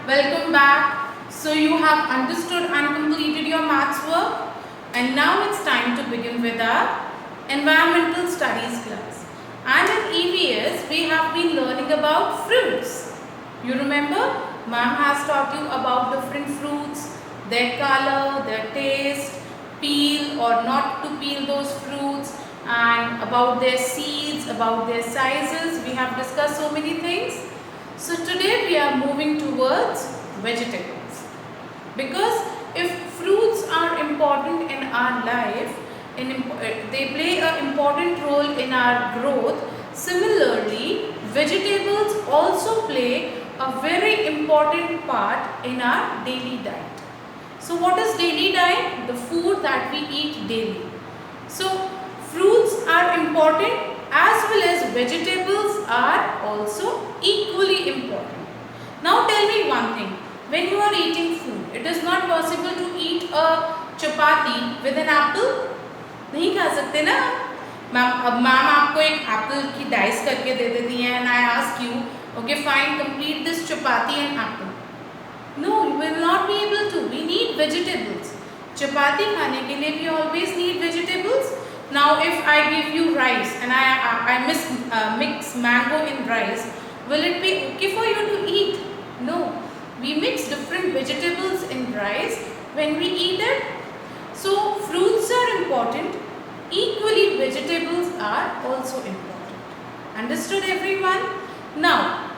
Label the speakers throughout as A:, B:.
A: Welcome back. So you have understood and completed your maths work, and now it's time to begin with our environmental studies class. And in EVS we have been learning about fruits. You remember ma'am has taught you about different fruits, their color, their taste, peel or not to peel those fruits, and about their seeds, about their sizes. We have discussed so many things. So today we are moving towards vegetables, because if fruits are important in our life, they play an important role in our growth. Similarly, vegetables also play a very important part in our daily diet. So what is daily diet? The food that we eat daily. So fruits are important as well as vegetables are also equally important. Now tell me one thing, when you are eating food, it is not possible to eat a chapati with an apple. नहीं खा सकते ना ma'am. अब ma'am आपको एक Apple की dice करके दे देती है and I ask you, okay fine, complete this chapati and apple. No, you will not be able to. We need vegetables. Chapati खाने के लिए we always need vegetables. Now if I give you rice and I mix mango in rice, will it be okay for you to eat? No. We mix different vegetables in rice when we eat it. So fruits are important. Equally vegetables are also important. Understood everyone? Now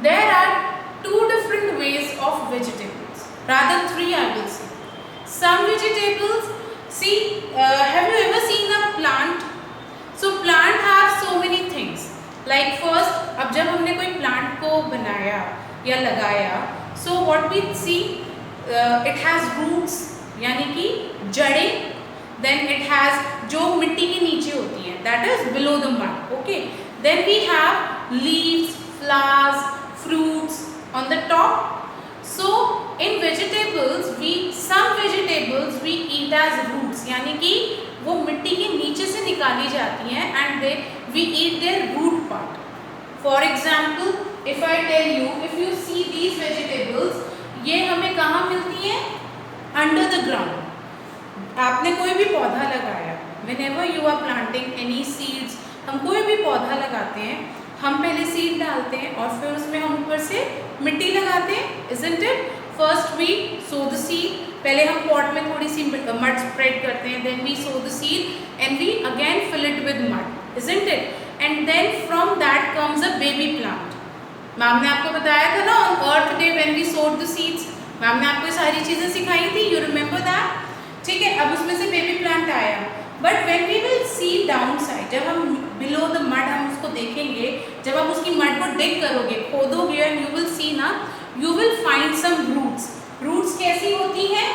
A: there are two different ways of vegetables. Rather three I will say. Some vegetables, see, have you ever seen a plant? So plant have so many things. Like first, अब जब हमने कोई plant को बनाया या लगाया, so what we see, it has roots, यानी कि जड़ें. Then it has जो मिट्टी के नीचे होती हैं, that is below the mud. Okay. Then we have leaves, flowers, fruits on the top. So in vegetables, some vegetables we eat as roots, यानी कि वो मिट्टी के नीचे से निकाली जाती हैं and we eat their root part. For example, if I tell you, if you see these vegetables, ये हमें कहाँ मिलती हैं? Under the ground. आपने कोई भी पौधा लगाया, whenever you are planting any seeds, हम कोई भी पौधा लगाते हैं, हम पहले सीड डालते हैं और फिर उसमें हम ऊपर से मिट्टी लगाते हैं, isn't it? First we sow the seed. पहले हम पॉट में थोड़ी सी मड स्प्रेड करते हैं, then we sow the seed and we again fill it with mud, isn't it? And then from that comes a baby plant. Ma'am ने आपको बताया था ना on Earth Day when we sowed the seeds. Ma'am ने आपको सारी चीजें सिखाई थी, you remember that? ठीक है, अब उसमें से बेबी प्लांट आया. But when we will see down side, जब हम बिलो द मड हम उसको देखेंगे, जब आप उसकी मड को डिग करोगे, खोदोगे, एंड यू विल सी ना, you will find some roots. Roots कैसी होती हैं?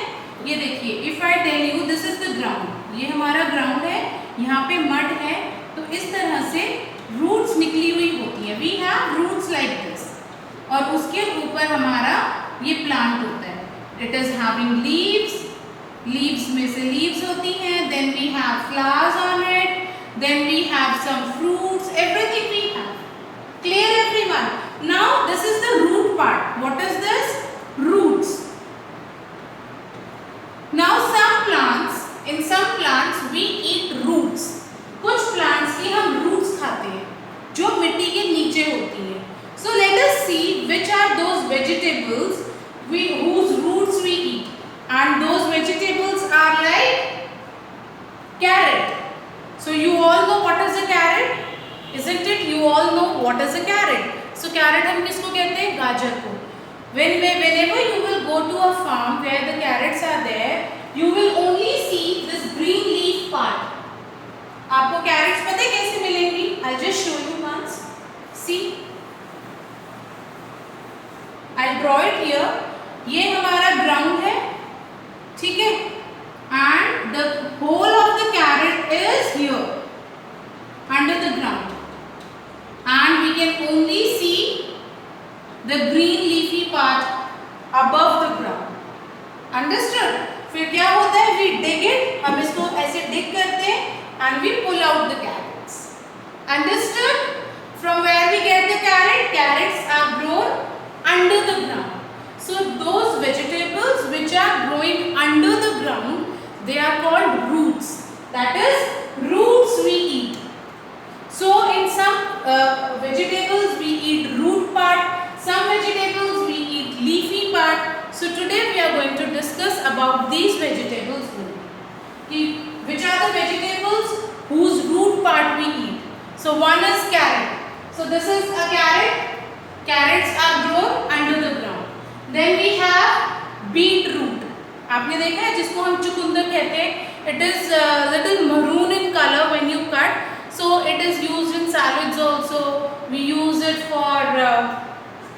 A: ये देखिए, if I tell you this is the ground, ये हमारा ग्राउंड है, यहाँ पे मड है, तो इस तरह से रूट्स निकली हुई होती है. We have roots like this, और उसके ऊपर हमारा ये प्लांट होता है. It is having leaves, leaves में से लीव्स होती हैं, then we have flowers on it, then we have some fruits, everything we have. Clear everyone? Now this is the root part. What is this? Roots. Now some plants, in some plants we eat roots. कुछ plants की हम roots खाते हैं जो मिट्टी के नीचे होती है. So let us see which are those vegetables whose roots we eat. And those vegetables are like carrot. So you all know what is a carrot, isn't it? You all know what is a carrot. So carrot हम किसको कहते हैं? गाजर को. Whenever you will go to a farm where the carrots are there, you will only see this green leaf part. आपको carrots पता है कैसे मिलेंगी? I'll just show you once. See, I'll draw it here. ये हमारा ground है, ठीक है, and the whole of the carrot is here under the ground, and we can only see the green leafy part above the ground. Understood? फिर क्या होता है? We dig it, हम इसको ऐसे डिग करते हैं and we pull out the carrots. Understood? From where we get the carrot? Carrots are grown under the ground. So those vegetables which are growing under the ground, they are called roots. That is, roots we eat. So in some vegetables we eat root part, some vegetables we eat leafy part. So today we are going to discuss about these vegetables only. Which are the vegetables whose root part we eat? So one is carrot. So this is a carrot. Carrots are grown under the ground. Then we have beetroot. आपने देखा है जिसको हम चुकंदर कहते हैं. It is little maroon in color when you cut. So it is used in salads also. We use it for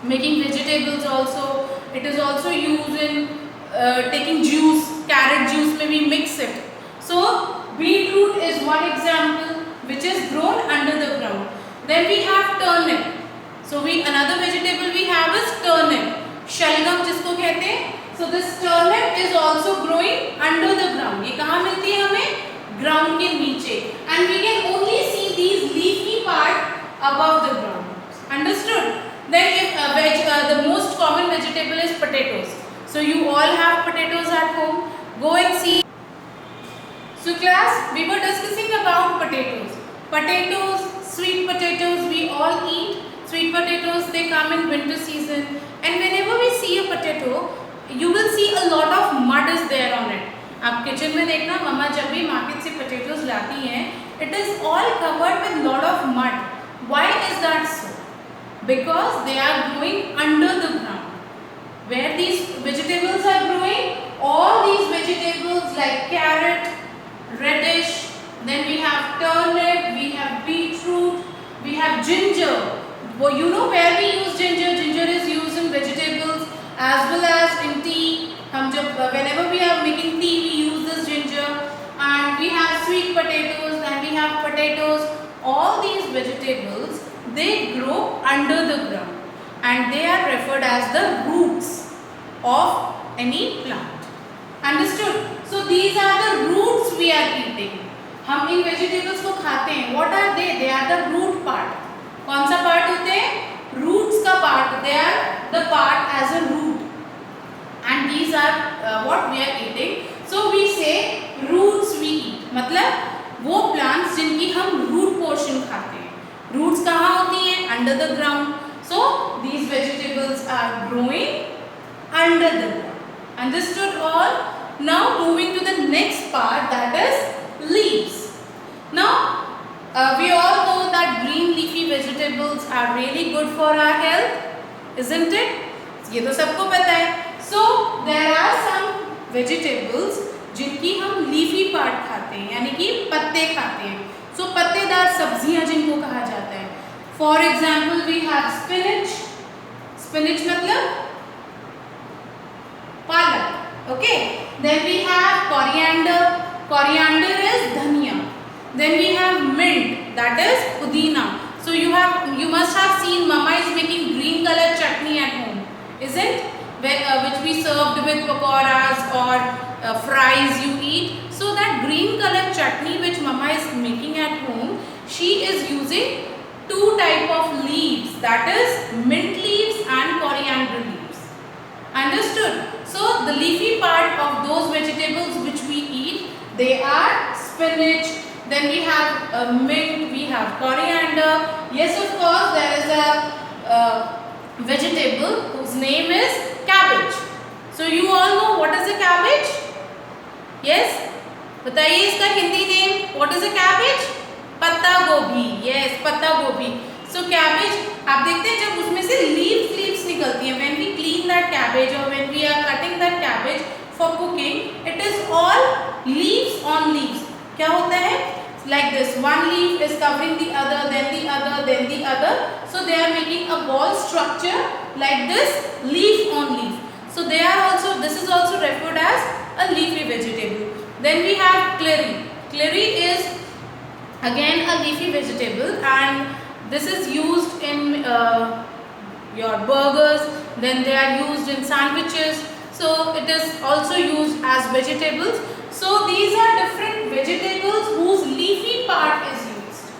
A: making vegetables also. It is also used in taking juice, carrot juice, maybe mix it. So beetroot is one example which is grown under the ground. Then we have turnip. So another vegetable we have is turnip. शलगम जिसको कहते हैं. So this turnip is also growing under the ground. ये कहाँ मिलती है हमें? Ground के नीचे. And we can only see these leafy part above the ground. Understood? Then if the most common vegetable is potatoes. So you all have potatoes at home. Go and see. So class, we were discussing about potatoes. Potatoes, sweet potatoes, we all eat. Sweet potatoes, they come in winter season. And whenever we see a potato, you will see a lot of mud is there on it. आप kitchen में देखना, मम्मा जब भी market से potatoes लाती हैं, it is all covered with lot of mud. Why is that so? Because they are growing under the ground. Where these vegetables are growing, all these vegetables like carrot, radish, then we have turnip, we have beetroot, we have ginger. Well, you know where we use ginger? Ginger is used in vegetables as well as in tea. Whenever we are making tea, we use this ginger. And we have sweet potatoes and we have potatoes. All these vegetables, they grow under the ground and they are referred as the roots of any plant. Understood? So these are the roots we are eating. हम इन vegetables को खाते हैं. What are they? They are the root part. कौन सा part होते हैं? Roots का part. They are the part as a root. And these are what we are eating. So we say roots we eat. मतलब वो plants जिनकी हम root portion खाते हैं. Roots कहाँ होती हैं? Under the ground. So these vegetables are growing under the ground. Understood all? Now moving to the next part, that is leaves. Now we all know that green leafy vegetables are really good for our health, isn't it? ये तो सबको पता है. So there are some vegetables जिनकी हम leafy part खाते हैं, यानी कि पत्ते खाते हैं. So पत्तेदार सब्जियां जिनको कहा जाता है. For example, we have spinach. Spinach मतलब पालक. Okay. Then we have coriander. Coriander is dhania. Then we have mint, that is pudina. So you must have seen mama is making green color chutney at home, isn't? Which we served with pakoras or fries you eat. So that green color chutney which mama is making at home, she is using two type of leaves, that is mint leaves and coriander leaves. Understood? So the leafy part of those vegetables which we eat, they are spinach. Then we have mint, we have coriander. Yes, of course, there is a vegetable whose name is cabbage. So you all know what is a cabbage? Yes? बताइए इसका Hindi name. What is a cabbage? पत्ता गोभी. Yes, पत्ता गोभी. So cabbage, आप देखते हैं जब उसमें से leaves निकलती हैं. When we clean that cabbage or when we are cutting that cabbage for cooking, it is all leaves on leaves. क्या होता है? Like this, one leaf is covering the other, then the other, then the other. So they are making a ball structure like this, leaf on leaf. So they are also, this is also referred as a leafy vegetable. Then we have clary. Clary is again a leafy vegetable and this is used in your burgers, then they are used in sandwiches. So it is also used as vegetables. So these are different vegetables whose leafy part is used.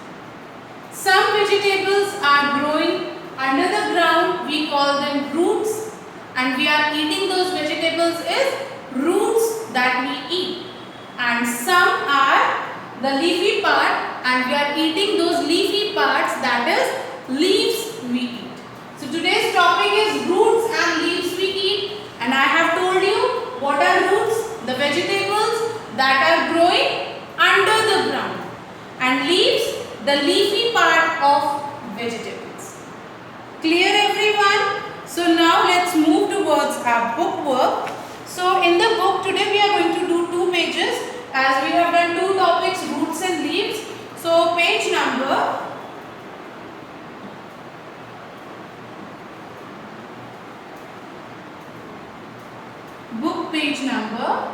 A: Some vegetables are growing under the ground, we call them roots. and we are eating those vegetables is roots that we eat, and some are the leafy part and we are eating those leafy parts, that is leaves we eat. So today's topic is roots and leaves we eat, and I have told you what are roots, the vegetables that are growing under the ground, and leaves, the leafy part of vegetables. Clear everyone? So now let's move towards our book work. So in the book today we are going to do 2 pages, as we have done 2 topics, roots and leaves. So page number book page number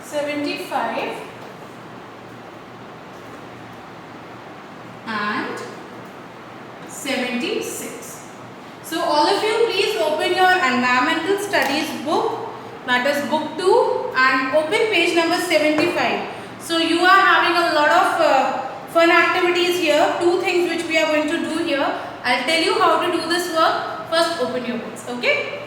A: 75 and 76. So all of you please open your environmental studies book, that is book 2, and open page number 75. So you are having a lot of fun activities here, 2 things which we are going to do here. I'll tell you how to do this work. First open your books, okay?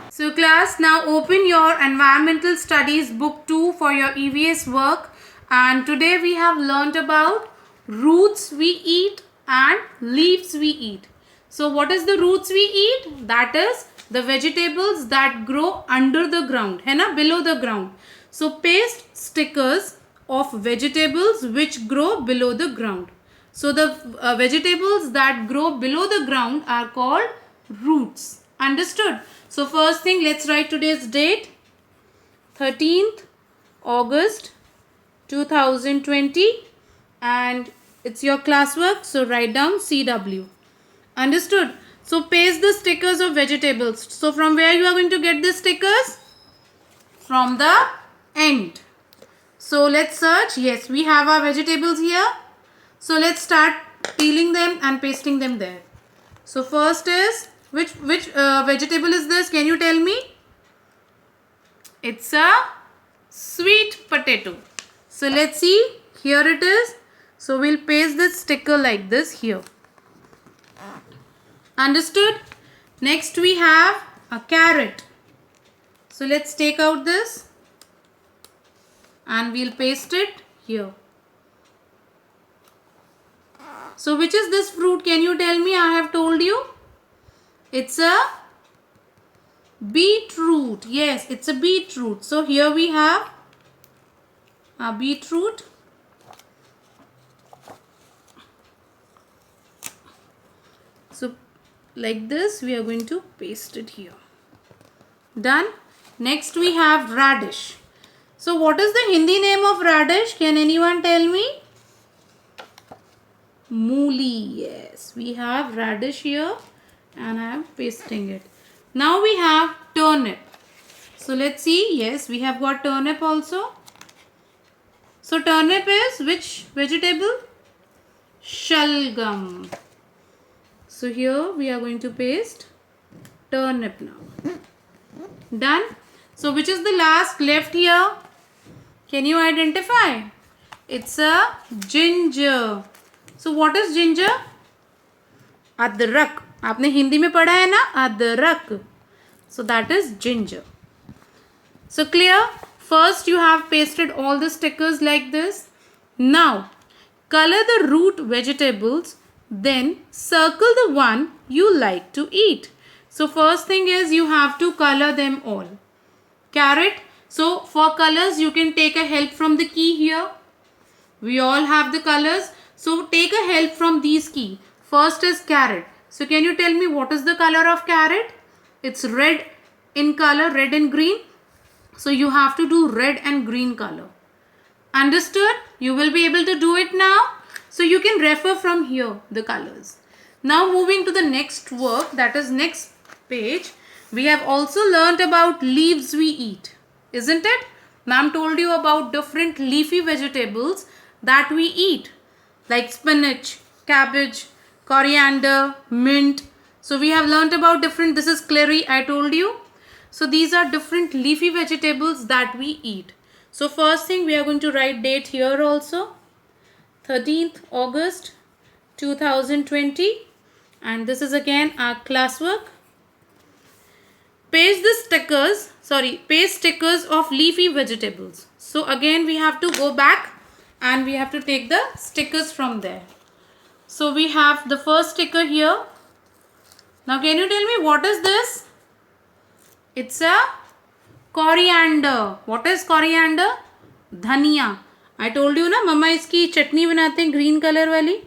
A: So class, now open your environmental studies book 2 for your EVS work, and today we have learnt about roots we eat and leaves we eat. So what is the roots we eat? That is the vegetables that grow under the ground, है ना, below the ground. So paste stickers of vegetables which grow below the ground. So the vegetables that grow below the ground are called roots. Understood? So first thing, let's write today's date, 13th August 2020, and it's your classwork, so write down CW. Understood? So paste the stickers of vegetables. So from where you are going to get the stickers? From the end. So let's search. Yes, we have our vegetables here. So let's start peeling them and pasting them there. So first is, which vegetable is this? Can you tell me? It's a sweet potato. So let's see. Here it is. So we'll paste this sticker like this here. Understood? Next we have a carrot. So let's take out this and we'll paste it here. So which is this fruit? Can you tell me? I have told you. It's a beetroot. Yes, it's a beetroot. So here we have a beetroot. So like this we are going to paste it here. Done. Next we have radish. So what is the Hindi name of radish? Can anyone tell me? Mooli. Yes, we have radish here and I am pasting it. Now we have turnip. So let's see. Yes, we have got turnip also. So turnip is which vegetable? Shalgam. So here we are going to paste turnip now. Done. So which is the last left here? Can you identify? It's a ginger. So what is ginger? अदरक. आपने हिंदी में पढ़ा है ना, अदरक. So that is ginger. So clear? First you have pasted all the stickers like this. Now color the root vegetables, then circle the one you like to eat. So first thing is you have to color them all. Carrot. So for colors you can take a help from the key here. We all have the colors. So take a help from these key. First is carrot. So can you tell me what is the color of carrot? It's red in color, red and green. So you have to do red and green color. Understood? You will be able to do it now. So you can refer from here the colors. Now moving to the next work, that is next page. We have also learnt about leaves we eat. Isn't it? Ma'am told you about different leafy vegetables that we eat. Like spinach, cabbage, coriander, mint. So we have learnt about different, this is clary, I told you. So these are different leafy vegetables that we eat. So first thing we are going to write date here also. 13th August 2020. And this is again our classwork. Paste stickers of leafy vegetables. So again we have to go back and we have to take the stickers from there. So we have the first sticker here. Now can you tell me what is this? It's a coriander. What is coriander? Dhania. I told you na mama iski chutney banate hain green color wali.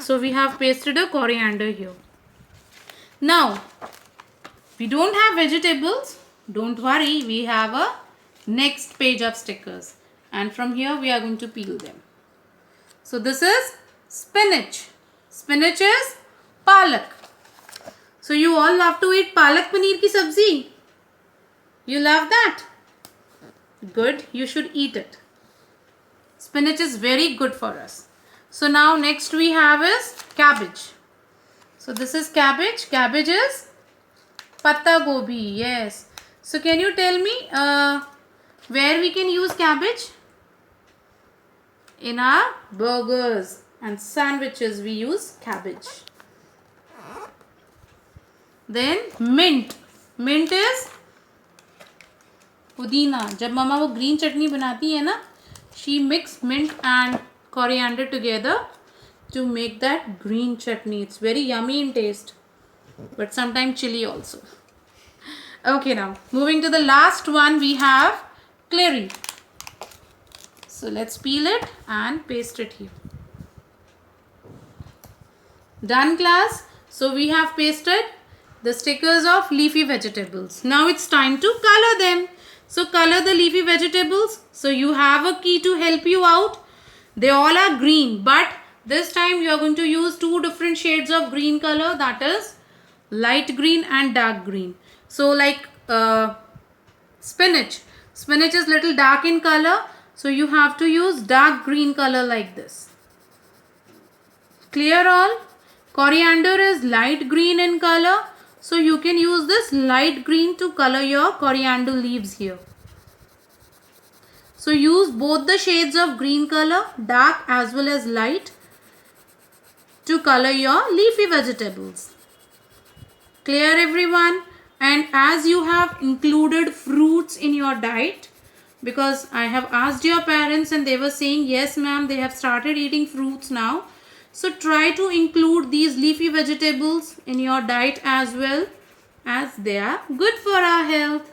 A: So we have pasted a coriander here. Now we don't have vegetables. Don't worry, we have a next page of stickers. And from here we are going to peel them. So this is spinach. Spinach is palak. So you all love to eat palak paneer ki sabzi. You love that? Good, you should eat it. Spinach is very good for us. So now next we have is cabbage. So this is cabbage. Cabbage is patta gobi. Yes. So can you tell me where we can use cabbage? In our burgers and sandwiches we use cabbage. Then mint. Mint is पुदीना. जब मम्मा वो green चटनी बनाती है ना, she mix mint and coriander together to make that green chutney. It's very yummy in taste, but sometimes chili also. Okay, now moving to the last one, we have clary. So let's peel it and paste it here. Done, class. So we have pasted the stickers of leafy vegetables. Now it's time to color them. So color the leafy vegetables. So you have a key to help you out. They all are green, but this time you are going to use two different shades of green color, that is light green and dark green. So like spinach. Spinach is little dark in color, so you have to use dark green color like this. Clear all? Coriander is light green in color, so you can use this light green to color your coriander leaves here. So use both the shades of green color, dark as well as light, to color your leafy vegetables. Clear, everyone? And as you have included fruits in your diet, because I have asked your parents and they were saying yes ma'am, they have started eating fruits now. So try to include these leafy vegetables in your diet as well, as they are good for our health.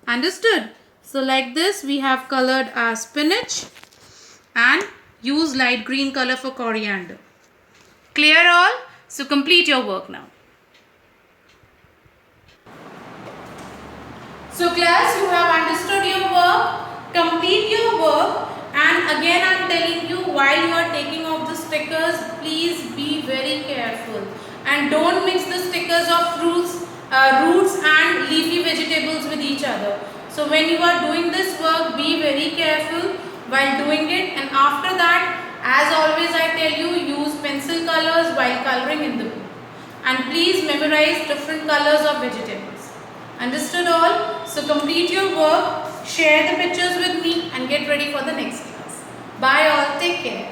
A: Understood? So like this we have colored our spinach and use light green color for coriander. Clear all? So complete your work now. So class, you have understood your work. Complete your work. And again I am telling you, while you are taking off the stickers, please be very careful. And don't mix the stickers of fruits, roots and leafy vegetables with each other. So when you are doing this work, be very careful while doing it. And after that, as always I tell you, use pencil colors while coloring in the book. And please memorize different colors of vegetables. Understood all? So complete your work, share the pictures with me and get ready for the next class. Bye all. Take care.